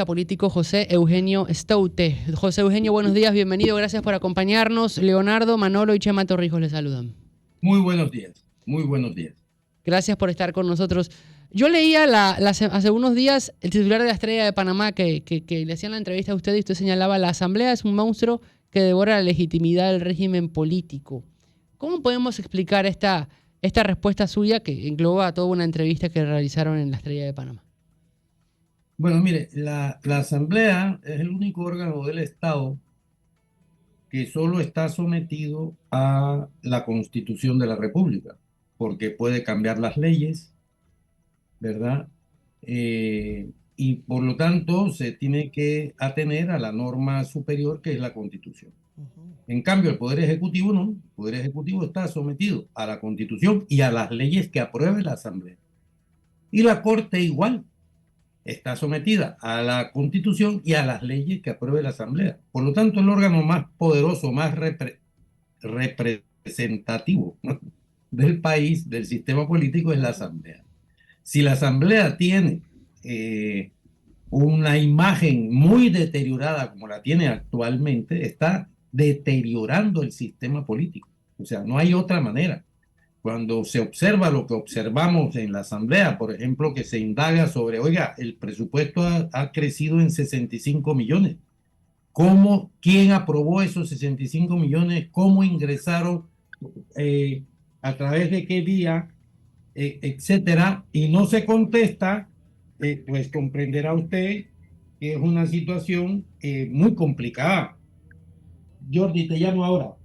Político José Eugenio Stoute. José Eugenio, buenos días, bienvenido, gracias por acompañarnos. Leonardo, Manolo y Chema Torrijos les saludan. Muy buenos días, muy buenos días. Gracias por estar con nosotros. Yo leía hace unos días el titular de La Estrella de Panamá que le hacían la entrevista a usted y usted señalaba: la Asamblea es un monstruo que devora la legitimidad del régimen político. ¿Cómo podemos explicar esta respuesta suya que engloba toda una entrevista que realizaron en La Estrella de Panamá? Bueno, mire, la Asamblea es el único órgano del Estado que solo está sometido a la Constitución de la República, porque puede cambiar las leyes, ¿verdad? Y por lo tanto se tiene que atener a la norma superior que es la Constitución. En cambio, el Poder Ejecutivo no. El Poder Ejecutivo está sometido a la Constitución y a las leyes que apruebe la Asamblea. Y la Corte igual está sometida a la Constitución y a las leyes que apruebe la Asamblea. Por lo tanto, el órgano más poderoso, más representativo, ¿no?, del país, del sistema político, es la Asamblea. Si la Asamblea tiene una imagen muy deteriorada como la tiene actualmente, está deteriorando el sistema político. O sea, no hay otra manera. Cuando se observa lo que observamos en la Asamblea, por ejemplo, que se indaga sobre, oiga, el presupuesto ha crecido en 65 millones. ¿Cómo, quién aprobó esos 65 millones? ¿Cómo ingresaron? ¿A través de qué vía? Etcétera. Y no se contesta, pues comprenderá usted que es una situación muy complicada. Jordi, te llamo ahora.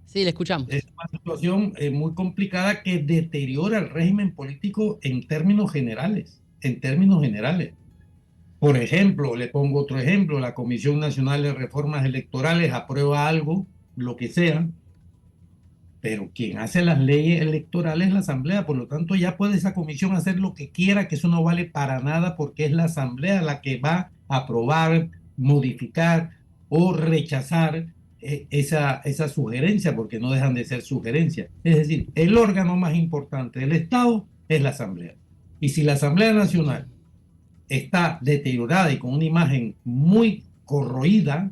Sí, le escuchamos. Es una situación muy complicada que deteriora el régimen político en términos generales, en términos generales. Por ejemplo, le pongo otro ejemplo: la Comisión Nacional de Reformas Electorales aprueba algo, lo que sea, pero quien hace las leyes electorales es la Asamblea. Por lo tanto, ya puede esa comisión hacer lo que quiera, que eso no vale para nada, porque es la Asamblea la que va a aprobar, modificar o rechazar esa sugerencia, porque no dejan de ser sugerencias. Es decir, el órgano más importante del Estado es la Asamblea. Y si la Asamblea Nacional está deteriorada y con una imagen muy corroída,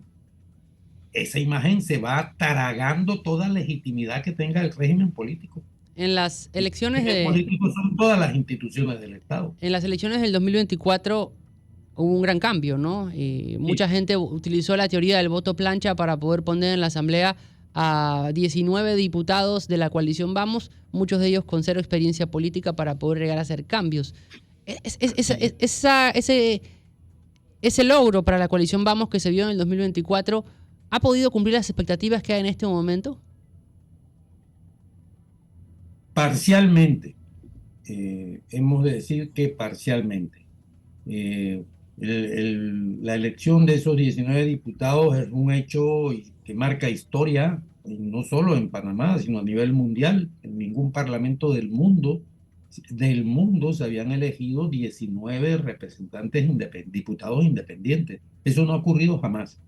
esa imagen se va tragando toda legitimidad que tenga el régimen político. En las El elecciones régimen político son todas las instituciones del Estado. en las elecciones del 2024 hubo un gran cambio, ¿no? Mucha Sí. gente utilizó la teoría del voto plancha para poder poner en la Asamblea a 19 diputados de la coalición Vamos, muchos de ellos con cero experiencia política, para poder llegar a hacer cambios. Ese logro para la coalición Vamos que se vio en el 2024, ¿ha podido cumplir las expectativas que hay en este momento? Parcialmente. Hemos de decir que parcialmente. Eh, la elección de esos 19 diputados es un hecho que marca historia, no solo en Panamá, sino a nivel mundial. En ningún parlamento del mundo se habían elegido 19 representantes diputados independientes. Eso no ha ocurrido jamás.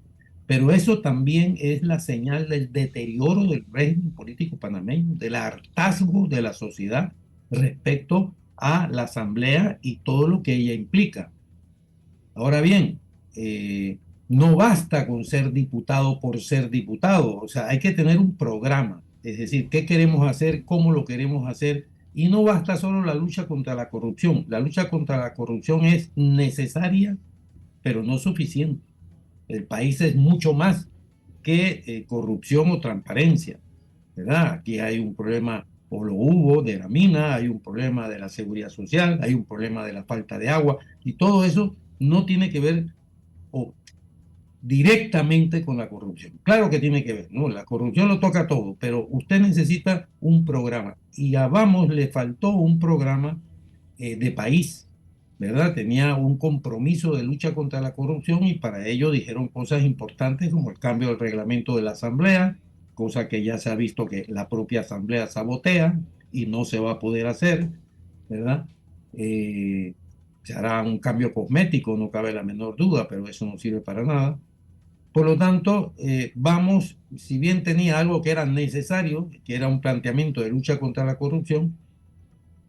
Pero eso también es la señal del deterioro del régimen político panameño, del hartazgo de la sociedad respecto a la Asamblea y todo lo que ella implica. Ahora bien, no basta con ser diputado por ser diputado. O sea, hay que tener un programa, es decir, qué queremos hacer, cómo lo queremos hacer, y no basta solo la lucha contra la corrupción. La lucha contra la corrupción es necesaria, pero no suficiente. El país es mucho más que corrupción o transparencia, ¿verdad? Aquí hay un problema, o lo hubo, de la mina, hay un problema de la seguridad social, hay un problema de la falta de agua, y todo eso no tiene que ver o, directamente con la corrupción. Claro que tiene que ver, ¿no? La corrupción lo toca todo, pero usted necesita un programa, y a Vamos le faltó un programa de país, ¿verdad? Tenía un compromiso de lucha contra la corrupción, y para ello dijeron cosas importantes como el cambio del reglamento de la Asamblea, cosa que ya se ha visto que la propia Asamblea sabotea y no se va a poder hacer, ¿verdad? Eh, Se hará un cambio cosmético, no cabe la menor duda, pero eso no sirve para nada. Por lo tanto, Vamos, si bien tenía algo que era necesario, que era un planteamiento de lucha contra la corrupción,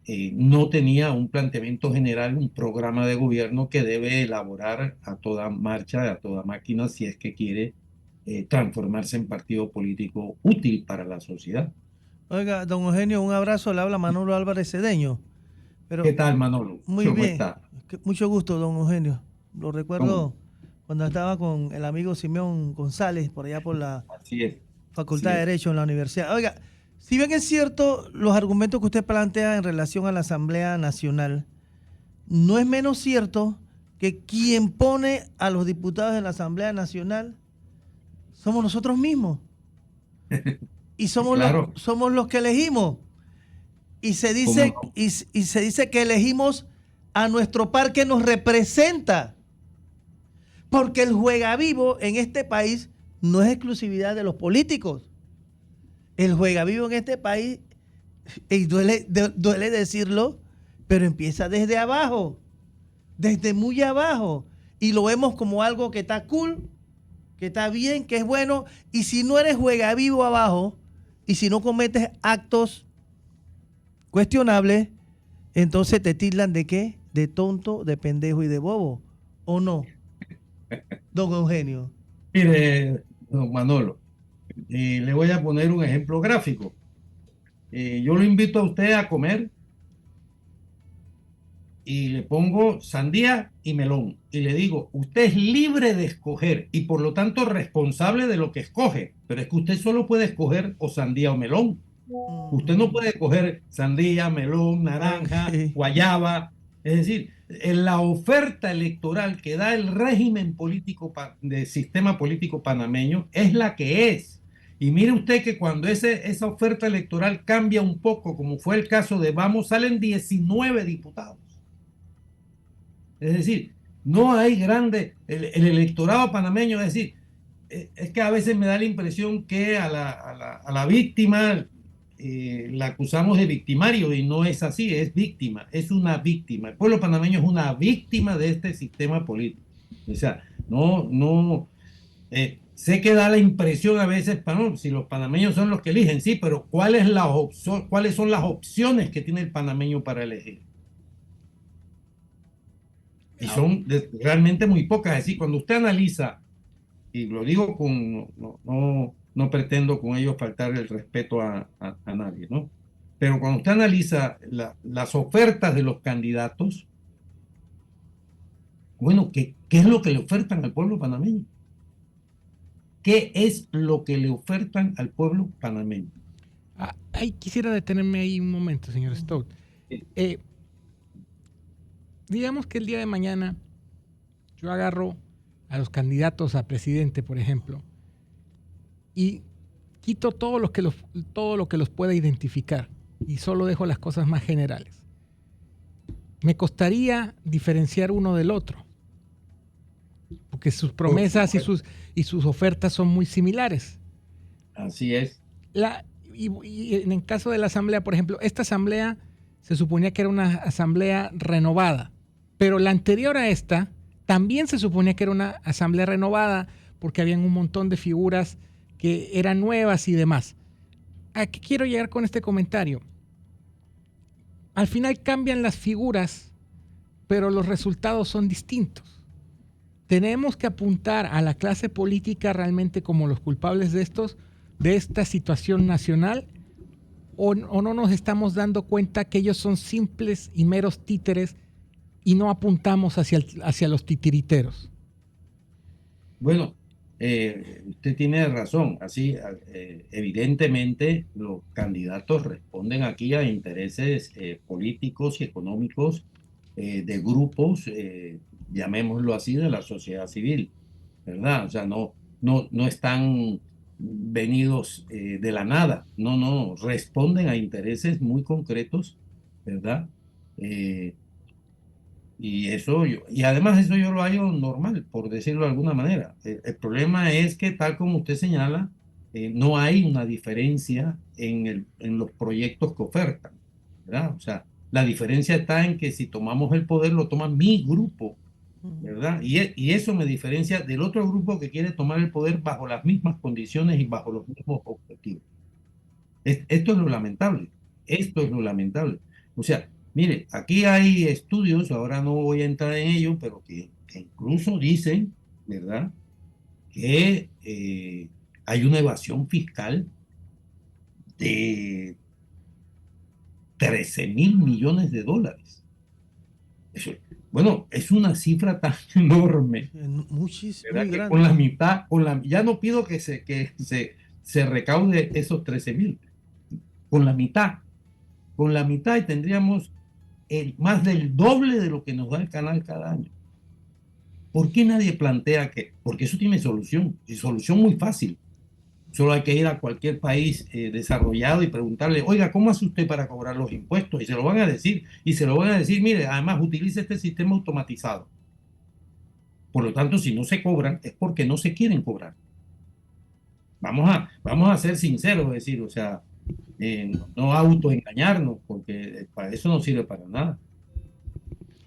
no tenía un planteamiento general, un programa de gobierno que debe elaborar a toda marcha, a toda máquina, si es que quiere transformarse en partido político útil para la sociedad. Oiga, don Eugenio, un abrazo, le habla Manolo Álvarez Cedeño. ¿Qué Pero tal, Manolo? muy ¿Cómo bien, está? mucho gusto, don Eugenio. Lo ¿Cómo? recuerdo cuando estaba con el amigo Simeón González, por allá por la Así es, Facultad así de es. Derecho en la universidad. Oiga, si bien es cierto los argumentos que usted plantea en relación a la Asamblea Nacional, no es menos cierto que quien pone a los diputados en la Asamblea Nacional somos nosotros mismos y Claro, somos los que elegimos. Y se ¿cómo dice, no? y se dice que elegimos a nuestro par que nos representa. Porque el juega vivo en este país no es exclusividad de los políticos. El juega vivo en este país, y duele decirlo, pero empieza desde abajo, desde muy abajo. Y lo vemos como algo que está cool, que está bien, que es bueno. Y si no eres juega vivo abajo, y si no cometes actos cuestionables, entonces te tildan de qué? De tonto, de pendejo y de bobo. ¿O no, don Eugenio? Mire, don Manolo, le voy a poner un ejemplo gráfico. Yo lo invito a usted a comer y le pongo sandía y melón. Y le digo, usted es libre de escoger y por lo tanto responsable de lo que escoge. Pero es que usted solo puede escoger o sandía o melón. Usted no puede escoger sandía, melón, naranja, Ok. guayaba. Es decir, en la oferta electoral que da el régimen político del sistema político panameño es la que es. Y mire usted que cuando esa oferta electoral cambia un poco, como fue el caso de Vamos, salen 19 diputados. Es decir, no hay el electorado panameño, es decir, es que a veces me da la impresión que a la víctima la acusamos de victimario y no es así, es víctima, es una víctima. El pueblo panameño es una víctima de este sistema político. O sea, no, sé que da la impresión a veces, no, si los panameños son los que eligen, sí, pero ¿cuáles son las opciones que tiene el panameño para elegir? Y son realmente muy pocas. Es decir, cuando usted analiza, y lo digo no pretendo con ello faltar el respeto a nadie, ¿no? Pero cuando usted analiza las ofertas de los candidatos, bueno, ¿qué es lo que le ofertan al pueblo panameño? ¿Qué es lo que le ofertan al pueblo panameño? Quisiera detenerme ahí un momento, señor Stout. Digamos que el día de mañana yo agarro a los candidatos a presidente, por ejemplo, y quito todo lo que los pueda identificar y solo dejo las cosas más generales. Me costaría diferenciar uno del otro, porque sus promesas y sus ofertas son muy similares. Así es. Y en el caso de la asamblea, por ejemplo, esta asamblea se suponía que era una asamblea renovada, pero la anterior a esta también se suponía que era una asamblea renovada porque habían un montón de figuras que eran nuevas y demás. ¿A qué quiero llegar con este comentario? Al final cambian las figuras, pero los resultados son distintos. Tenemos que apuntar a la clase política realmente como los culpables de esta situación nacional, o no nos estamos dando cuenta que ellos son simples y meros títeres y no apuntamos hacia los titiriteros. Bueno, usted tiene razón. Así, evidentemente, los candidatos responden aquí a intereses políticos y económicos de grupos, llamémoslo así, de la sociedad civil, ¿verdad? O sea, no están venidos de la nada, no, responden a intereses muy concretos, ¿verdad? Eh, y además eso yo lo hallo normal, por decirlo de alguna manera. El problema es que, tal como usted señala, no hay una diferencia en los proyectos que ofertan, ¿verdad? O sea, la diferencia está en que si tomamos el poder, lo toma mi grupo, ¿verdad? Y eso me diferencia del otro grupo que quiere tomar el poder bajo las mismas condiciones y bajo los mismos objetivos. Esto es lo lamentable. Esto es lo lamentable. O sea, Mire, aquí hay estudios, ahora no voy a entrar en ello, pero que incluso dicen, ¿verdad?, que hay una evasión fiscal de 13.000 millones de dólares. Eso, bueno, es una cifra tan enorme, Muchísimo, ¿verdad? muy Que grande. con la mitad, ya no pido que se recaude esos 13.000, con la mitad y tendríamos más del doble de lo que nos da el canal cada año. ¿Por qué nadie plantea que? Porque eso tiene solución, y solución muy fácil. Solo hay que ir a cualquier país desarrollado y preguntarle, oiga, ¿cómo hace usted para cobrar los impuestos? Y se lo van a decir. Y se lo van a decir, mire, además utilice este sistema automatizado. Por lo tanto, si no se cobran, es porque no se quieren cobrar. Vamos a ser sinceros, es decir, o sea, no autoengañarnos, porque para eso no sirve para nada.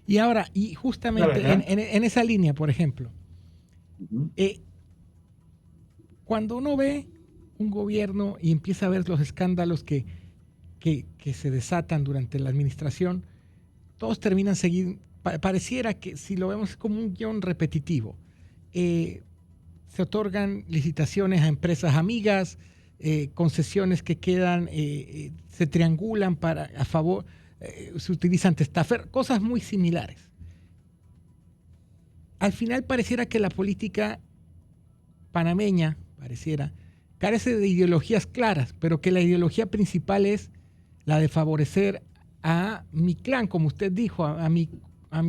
Y ahora, y La justamente verdad. en esa línea, por ejemplo, Ujú. cuando uno ve un gobierno y empieza a ver los escándalos que se desatan durante la administración, todos terminan pareciera que si lo vemos como un guión repetitivo. Se otorgan licitaciones a empresas amigas, concesiones que quedan, se triangulan a favor, se utilizan testafer, cosas muy similares. Al final pareciera que la política panameña, carece de ideologías claras, pero que la ideología principal es la de favorecer a mi clan, como usted dijo, a mi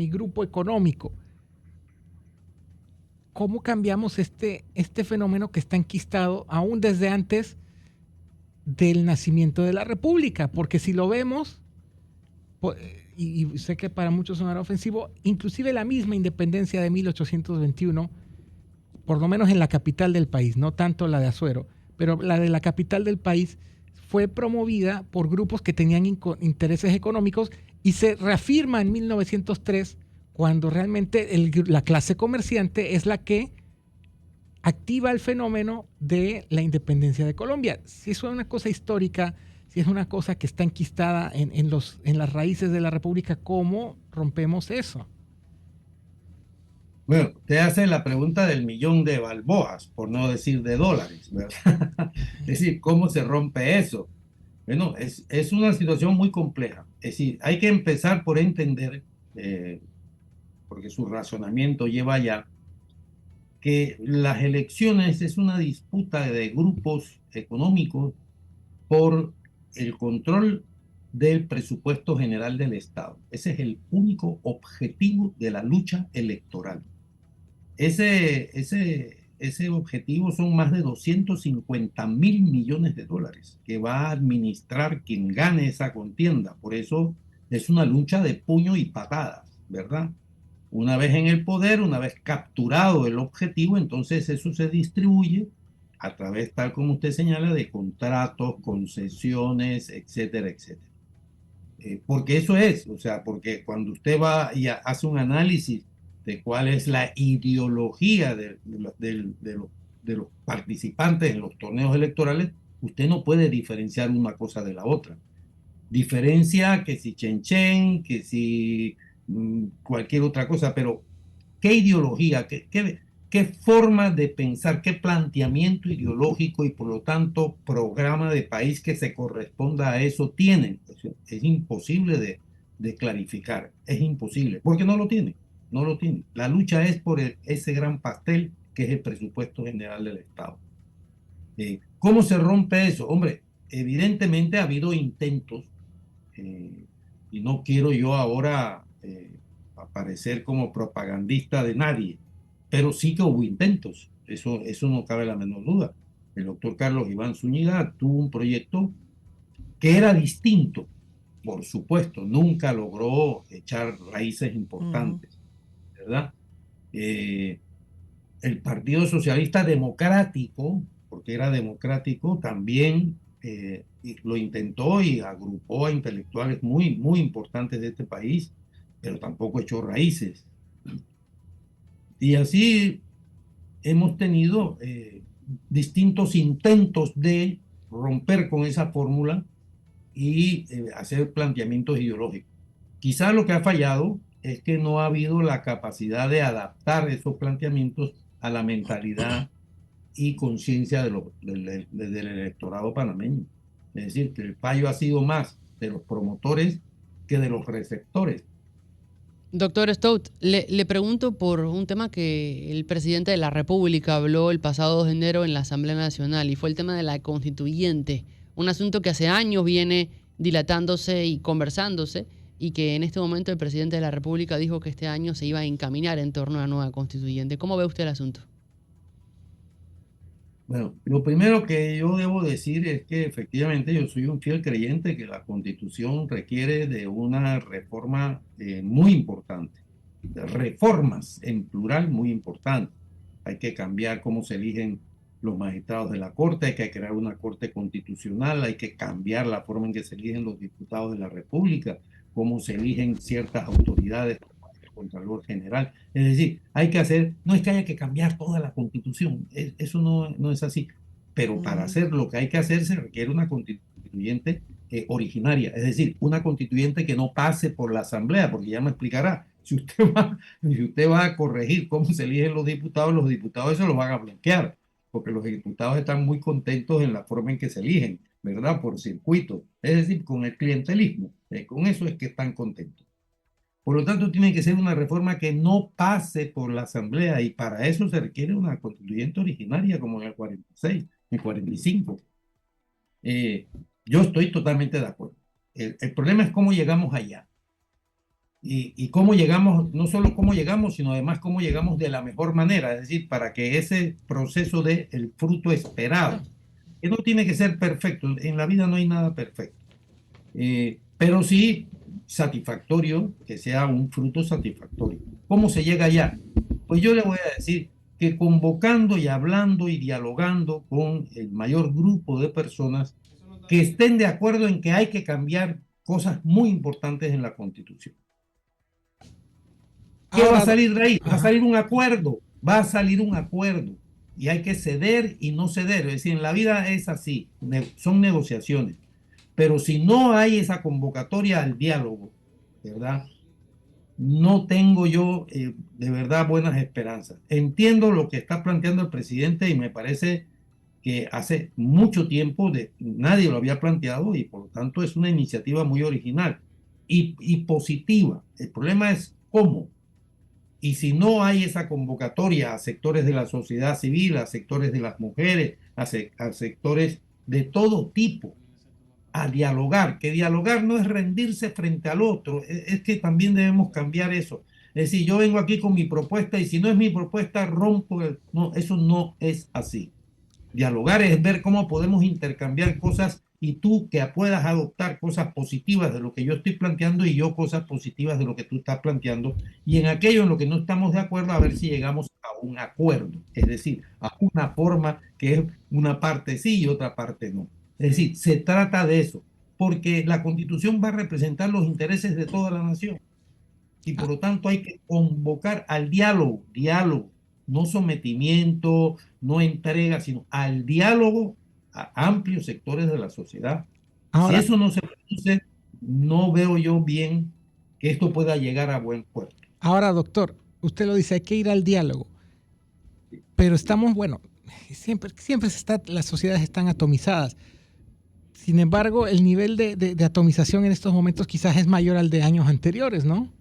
grupo económico. ¿Cómo cambiamos este fenómeno que está enquistado aún desde antes del nacimiento de la República? Porque si lo vemos, y sé que para muchos sonará ofensivo, inclusive la misma independencia de 1821, por lo menos en la capital del país, no tanto la de Azuero, pero la de la capital del país fue promovida por grupos que tenían intereses económicos y se reafirma en 1903 cuando realmente la clase comerciante es la que activa el fenómeno de la independencia de Colombia. Si eso es una cosa histórica, si es una cosa que está enquistada en las raíces de la República, ¿cómo rompemos eso? Bueno, te hace la pregunta del millón de balboas, por no decir de dólares, ¿verdad? Es decir, ¿cómo se rompe eso? Bueno, es una situación muy compleja. Es decir, hay que empezar por entender, porque su razonamiento lleva allá, que las elecciones es una disputa de grupos económicos por el control del presupuesto general del Estado. Ese es el único objetivo de la lucha electoral. Ese objetivo son más de 250.000 millones de dólares que va a administrar quien gane esa contienda. Por eso es una lucha de puño y patadas, ¿verdad? Una vez en el poder, una vez capturado el objetivo, entonces eso se distribuye a través, tal como usted señala, de contratos, concesiones, etcétera, etcétera. Porque eso es, o sea, porque cuando usted va y hace un análisis de cuál es la ideología de los participantes en los torneos electorales, usted no puede diferenciar una cosa de la otra. Diferencia que si Chen, que si cualquier otra cosa, pero ¿qué ideología, qué forma de pensar, qué planteamiento ideológico y por lo tanto programa de país que se corresponda a eso tienen? Es imposible de clarificar, es imposible, porque no lo tienen, no lo tienen. La lucha es por ese gran pastel que es el presupuesto general del Estado. ¿Cómo se rompe eso? Hombre, evidentemente ha habido intentos, y no quiero yo ahora aparecer como propagandista de nadie, pero sí que hubo intentos, eso no cabe la menor duda. El doctor Carlos Iván Zúñiga tuvo un proyecto que era distinto, por supuesto, nunca logró echar raíces importantes, ¿verdad? El Partido Socialista Democrático, porque era democrático, también lo intentó y agrupó a intelectuales muy, muy importantes de este país, pero tampoco echó raíces. Y así hemos tenido distintos intentos de romper con esa fórmula y hacer planteamientos ideológicos. Quizás lo que ha fallado es que no ha habido la capacidad de adaptar esos planteamientos a la mentalidad y conciencia del electorado panameño. Es decir, que el fallo ha sido más de los promotores que de los receptores. Doctor Stout, le pregunto por un tema que el presidente de la República habló el pasado 2 de enero en la Asamblea Nacional, y fue el tema de la constituyente, un asunto que hace años viene dilatándose y conversándose, y que en este momento el presidente de la República dijo que este año se iba a encaminar en torno a la nueva constituyente. ¿Cómo ve usted el asunto? Bueno, lo primero que yo debo decir es que efectivamente yo soy un fiel creyente que la Constitución requiere de una reforma muy importante, de reformas en plural muy importantes. Hay que cambiar cómo se eligen los magistrados de la Corte, hay que crear una Corte Constitucional, hay que cambiar la forma en que se eligen los diputados de la República, cómo se eligen ciertas autoridades, Contralor General. Es decir, hay que hacer, no es que haya que cambiar toda la Constitución, eso no es así, pero para hacer lo que hay que hacer se requiere una constituyente originaria, es decir, una constituyente que no pase por la Asamblea, porque ya me explicará, si usted va a corregir cómo se eligen los diputados eso lo van a bloquear, porque los diputados están muy contentos en la forma en que se eligen, ¿verdad? Por circuito, es decir, con el clientelismo, con eso es que están contentos. Por lo tanto, tiene que ser una reforma que no pase por la Asamblea, y para eso se requiere una constituyente originaria como en el 46, en el 45. Yo estoy totalmente de acuerdo. El problema es cómo llegamos allá. Y cómo llegamos, no solo cómo llegamos, sino además cómo llegamos de la mejor manera, es decir, para que ese proceso dé el fruto esperado, que no tiene que ser perfecto, en la vida no hay nada perfecto, pero sí satisfactorio, que sea un fruto satisfactorio. ¿Cómo se llega allá? Pues yo le voy a decir que convocando y hablando y dialogando con el mayor grupo de personas que estén de acuerdo en que hay que cambiar cosas muy importantes en la Constitución. ¿Qué va a salir de ahí? Va a salir un acuerdo, y hay que ceder y no ceder. Es decir, en la vida es así, son negociaciones. Pero si no hay esa convocatoria al diálogo, ¿verdad? No tengo yo de verdad buenas esperanzas. Entiendo lo que está planteando el presidente y me parece que hace mucho tiempo nadie lo había planteado, y por lo tanto es una iniciativa muy original y positiva. El problema es cómo. Y si no hay esa convocatoria a sectores de la sociedad civil, a sectores de las mujeres, a sectores de todo tipo, a dialogar, que dialogar no es rendirse frente al otro, es que también debemos cambiar eso. Es decir, yo vengo aquí con mi propuesta y si no es mi propuesta, rompo. No, eso no es así. Dialogar es ver cómo podemos intercambiar cosas, y tú que puedas adoptar cosas positivas de lo que yo estoy planteando y yo cosas positivas de lo que tú estás planteando, y en aquello en lo que no estamos de acuerdo, a ver si llegamos a un acuerdo, es decir, a una forma que es una parte sí y otra parte no. Es decir, se trata de eso, porque la Constitución va a representar los intereses de toda la nación, y por lo tanto hay que convocar al diálogo, no sometimiento, no entrega, sino al diálogo a amplios sectores de la sociedad. Ahora, si eso no se produce, no veo yo bien que esto pueda llegar a buen puerto. Ahora, doctor, usted lo dice, hay que ir al diálogo, pero estamos, bueno, siempre las sociedades están atomizadas. Sin embargo, el nivel de atomización en estos momentos quizás es mayor al de años anteriores, ¿no?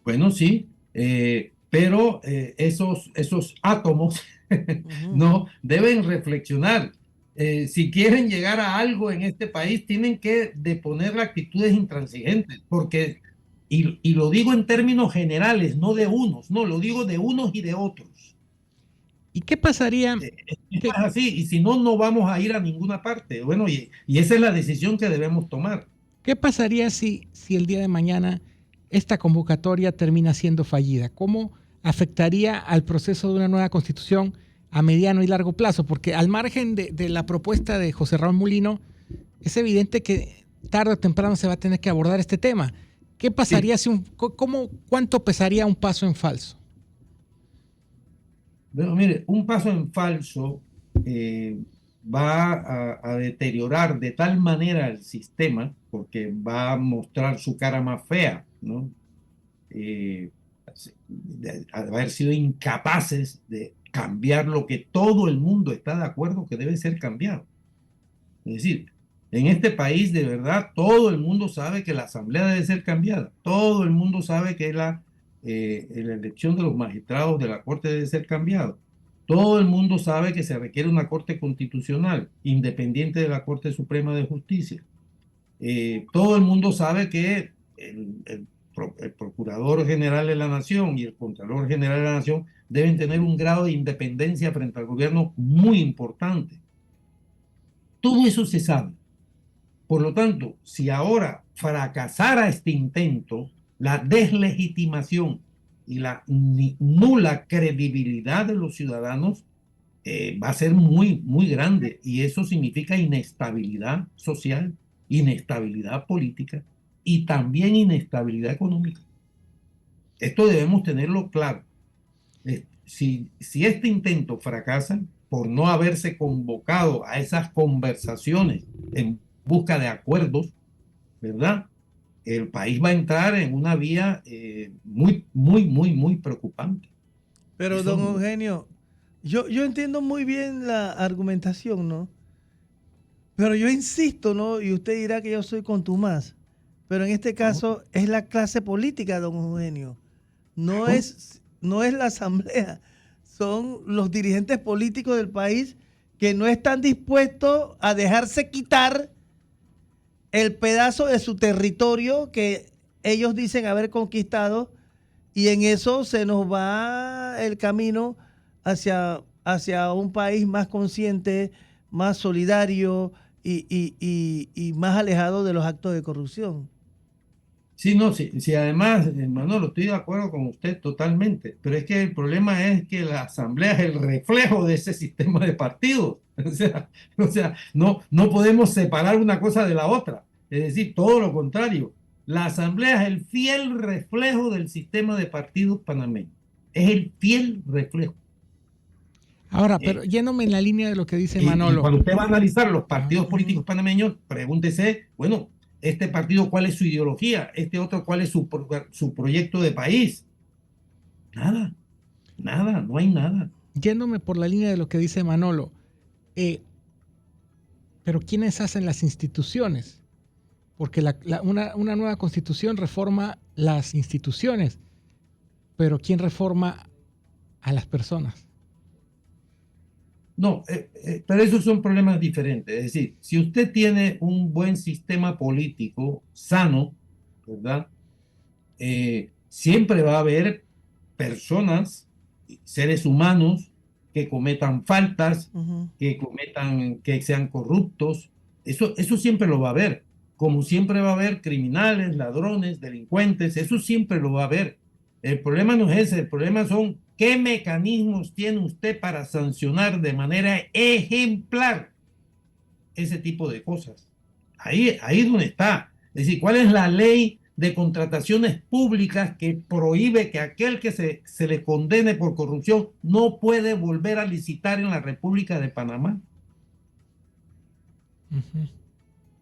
Bueno, sí, pero esos átomos no deben reflexionar. Si quieren llegar a algo en este país, tienen que deponer actitudes intransigentes, porque, y lo digo en términos generales, no de unos, no, lo digo de unos y de otros. ¿Y qué pasaría? Es así, y si no, no vamos a ir a ninguna parte. Bueno, y esa es la decisión que debemos tomar. ¿Qué pasaría si el día de mañana esta convocatoria termina siendo fallida? ¿Cómo afectaría al proceso de una nueva constitución a mediano y largo plazo? Porque al margen de la propuesta de José Raúl Mulino, es evidente que tarde o temprano se va a tener que abordar este tema. ¿Qué pasaría cuánto pesaría un paso en falso? Bueno, mire, un paso en falso va a deteriorar de tal manera el sistema, porque va a mostrar su cara más fea, ¿no? De haber sido incapaces de cambiar lo que todo el mundo está de acuerdo que debe ser cambiado. Es decir, en este país de verdad todo el mundo sabe que la asamblea debe ser cambiada, todo el mundo sabe que la elección de los magistrados de la corte debe ser cambiada, todo el mundo sabe que se requiere una corte constitucional independiente de la Corte Suprema de Justicia. Todo el mundo sabe que el Procurador General de la Nación y el Contralor General de la Nación deben tener un grado de independencia frente al gobierno muy importante. Todo eso se sabe. Por lo tanto, si ahora fracasara este intento, la deslegitimación y la nula credibilidad de los ciudadanos va a ser muy, muy grande. Y eso significa inestabilidad social, inestabilidad política y también inestabilidad económica. Esto debemos tenerlo claro. Si este intento fracasa por no haberse convocado a esas conversaciones en busca de acuerdos, ¿verdad? El país va a entrar en una vía muy, muy, muy, muy preocupante. Pero, don Eugenio, yo entiendo muy bien la argumentación, ¿no? Pero yo insisto, ¿no? Y usted dirá que yo soy contumaz. Pero en este caso es la clase política, don Eugenio. No es la asamblea. Son los dirigentes políticos del país que no están dispuestos a dejarse quitar el pedazo de su territorio que ellos dicen haber conquistado, y en eso se nos va el camino hacia un país más consciente, más solidario y más alejado de los actos de corrupción. Sí, no, sí, además, Manolo, estoy de acuerdo con usted totalmente, pero es que el problema es que la asamblea es el reflejo de ese sistema de partidos. O sea, no podemos separar una cosa de la otra. Es decir, todo lo contrario. La asamblea es el fiel reflejo del sistema de partidos panameños. Es el fiel reflejo. Ahora, pero yéndome en la línea de lo que dice Manolo. Y cuando usted va a analizar los partidos políticos panameños, pregúntese, bueno, este partido cuál es su ideología, este otro cuál es su proyecto de país. Nada, no hay nada. Yéndome por la línea de lo que dice Manolo, pero ¿quiénes hacen las instituciones? Porque una nueva constitución reforma las instituciones, pero ¿quién reforma a las personas? No, pero esos son problemas diferentes. Es decir, si usted tiene un buen sistema político sano, ¿verdad? Siempre va a haber personas, seres humanos, que cometan faltas, que sean corruptos. Eso siempre lo va a haber. Como siempre va a haber criminales, ladrones, delincuentes, eso siempre lo va a haber. El problema no es ese, el problema son qué mecanismos tiene usted para sancionar de manera ejemplar ese tipo de cosas. Ahí es donde está. Es decir, ¿cuál es la ley de contrataciones públicas que prohíbe que aquel que se le condene por corrupción no puede volver a licitar en la República de Panamá? Uh-huh.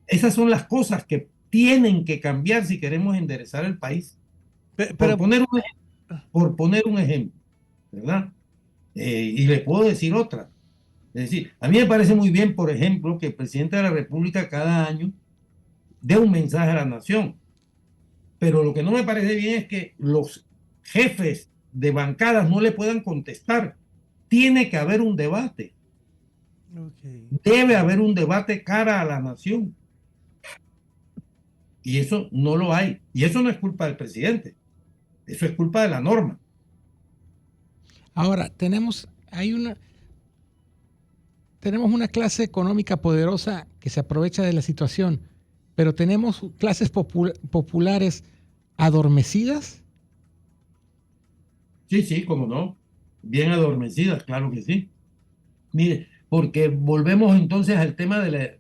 Esas son las cosas que tienen que cambiar si queremos enderezar el país. Por poner un ejemplo, ¿verdad? Y le puedo decir otra. Es decir, a mí me parece muy bien, por ejemplo, que el presidente de la República cada año dé un mensaje a la nación. Pero lo que no me parece bien es que los jefes de bancadas no le puedan contestar. Tiene que haber un debate. Okay. Debe haber un debate cara a la nación. Y eso no lo hay. Y eso no es culpa del presidente. Eso es culpa de la norma. Ahora, tenemos una clase económica poderosa que se aprovecha de la situación, pero tenemos clases populares adormecidas. Sí, cómo no. Bien adormecidas, claro que sí. Mire, porque volvemos entonces al tema de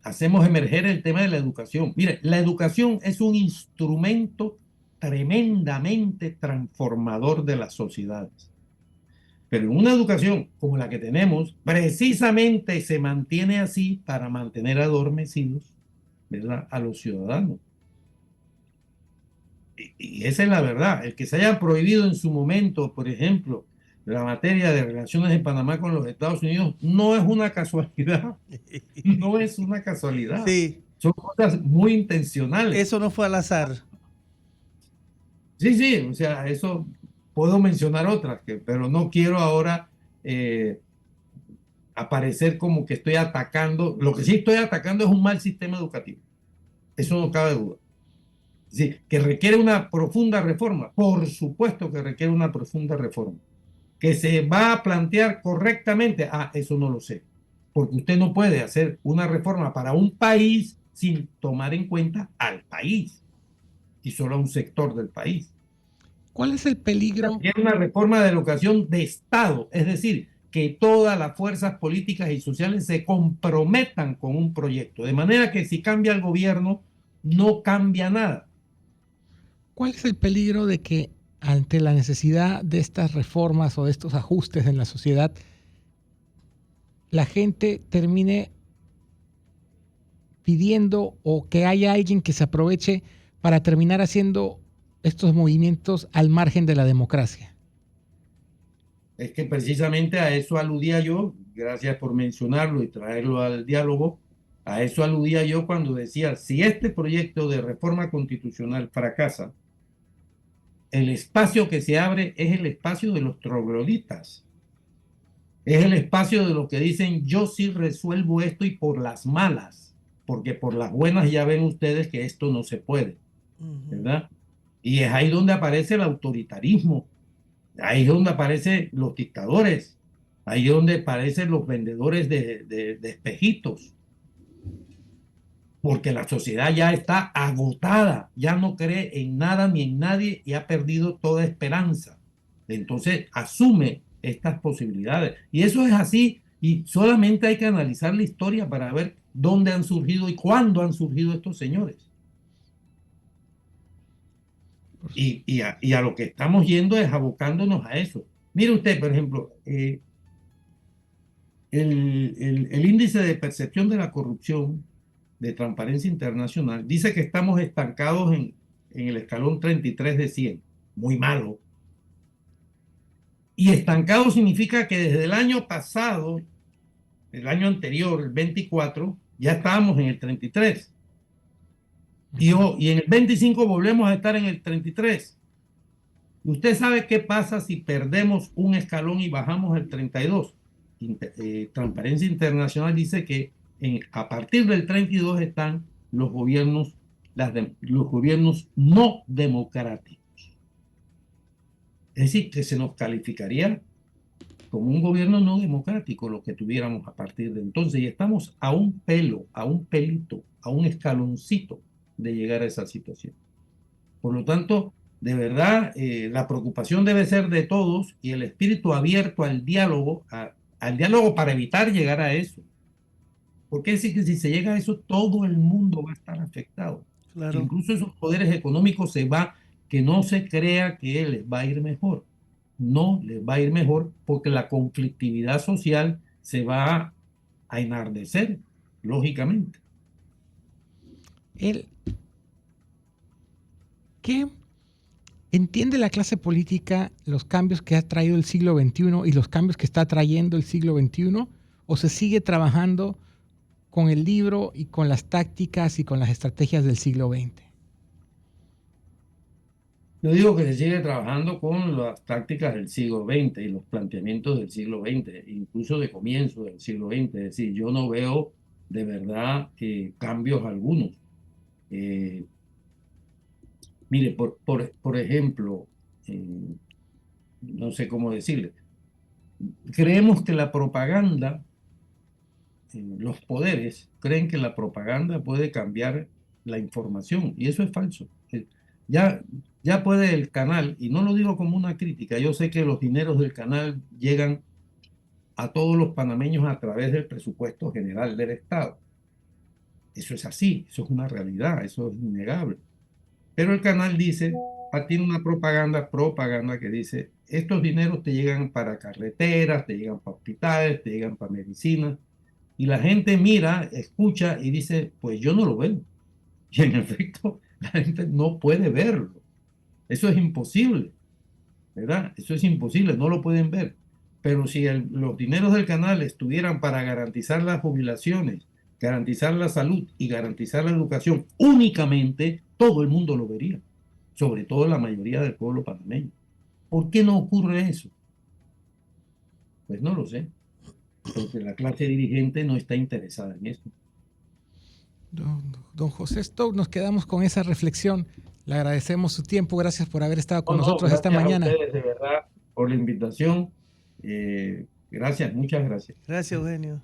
hacemos emerger el tema de la educación. Mire, la educación es un instrumento tremendamente transformador de las sociedades. Pero en una educación como la que tenemos, precisamente se mantiene así para mantener adormecidos, ¿verdad?, a los ciudadanos. Y esa es la verdad. El que se haya prohibido en su momento, por ejemplo, la materia de relaciones de Panamá con los Estados Unidos, no es una casualidad. No es una casualidad. Sí, Son cosas muy intencionales. eso no fue al azar. Sí, sí, o sea, eso puedo mencionar otras, pero no quiero ahora aparecer como que estoy atacando. Lo que sí estoy atacando es un mal sistema educativo. Eso no cabe duda. Sí, que requiere una profunda reforma. Por supuesto que requiere una profunda reforma. Que se va a plantear correctamente. Eso no lo sé. Porque usted no puede hacer una reforma para un país sin tomar en cuenta al país y solo a un sector del país. ¿Cuál es el peligro? Es una reforma de educación de Estado, es decir, que todas las fuerzas políticas y sociales se comprometan con un proyecto, de manera que si cambia el gobierno, no cambia nada. ¿Cuál es el peligro de que ante la necesidad de estas reformas o de estos ajustes en la sociedad, la gente termine pidiendo o que haya alguien que se aproveche para terminar haciendo estos movimientos al margen de la democracia? Es que precisamente a eso aludía yo, gracias por mencionarlo y traerlo al diálogo, a eso aludía yo cuando decía, si este proyecto de reforma constitucional fracasa, el espacio que se abre es el espacio de los trogloditas. Es el espacio de los que dicen, yo sí resuelvo esto y por las malas, porque por las buenas ya ven ustedes que esto no se puede, ¿verdad? Y es ahí donde aparece el autoritarismo, ahí es donde aparecen los dictadores, ahí es donde aparecen los vendedores de espejitos, porque la sociedad ya está agotada, ya no cree en nada ni en nadie y ha perdido toda esperanza. Entonces asume estas posibilidades. Y eso es así, y solamente hay que analizar la historia para ver dónde han surgido y cuándo han surgido estos señores. Y a lo que estamos yendo es abocándonos a eso. Mire usted, por ejemplo, el índice de percepción de la corrupción de Transparencia Internacional dice que estamos estancados en el escalón 33 de 100. Muy malo. Y estancado significa que desde el año pasado, el año anterior, el 24, ya estábamos en el 33. Y en el 25 volvemos a estar en el 33. ¿Usted sabe qué pasa si perdemos un escalón y bajamos el 32? Transparencia Internacional dice que a partir del 32 están los gobiernos, los gobiernos no democráticos. Es decir, que se nos calificaría como un gobierno no democrático lo que tuviéramos a partir de entonces. Y estamos a un pelo, a un pelito, a un escaloncito de llegar a esa situación. Por lo tanto, de verdad, la preocupación debe ser de todos y el espíritu abierto al diálogo para evitar llegar a eso. Porque es que si se llega a eso, todo el mundo va a estar afectado. Claro. Incluso esos poderes económicos que no se crea que les va a ir mejor. No les va a ir mejor porque la conflictividad social se va a enardecer, lógicamente. ¿Qué entiende la clase política los cambios que ha traído el siglo XXI y los cambios que está trayendo el siglo XXI? ¿O se sigue trabajando con el libro y con las tácticas y con las estrategias del siglo XX? Yo digo que se sigue trabajando con las tácticas del siglo XX y los planteamientos del siglo XX, incluso de comienzo del siglo XX. Es decir, yo no veo de verdad cambios algunos. Mire, por ejemplo, no sé cómo decirle, creemos que la propaganda, los poderes creen que la propaganda puede cambiar la información y eso es falso. Ya puede el canal, y no lo digo como una crítica, yo sé que los dineros del canal llegan a todos los panameños a través del presupuesto general del Estado. Eso es así, eso es una realidad, eso es innegable. Pero el canal tiene una propaganda que dice, estos dineros te llegan para carreteras, te llegan para hospitales, te llegan para medicinas, y la gente mira, escucha y dice, pues yo no lo veo. Y en efecto, la gente no puede verlo. Eso es imposible, ¿verdad? Eso es imposible, no lo pueden ver. Pero si los dineros del canal estuvieran para garantizar las jubilaciones, garantizar la salud y garantizar la educación únicamente, todo el mundo lo vería, sobre todo la mayoría del pueblo panameño. ¿Por qué no ocurre eso? Pues no lo sé, porque la clase dirigente no está interesada en esto. Don José Stout, nos quedamos con esa reflexión. Le agradecemos su tiempo. Gracias por haber estado con nosotros esta mañana. Gracias a ustedes, de verdad, por la invitación. Gracias, muchas gracias. Gracias, Eugenio.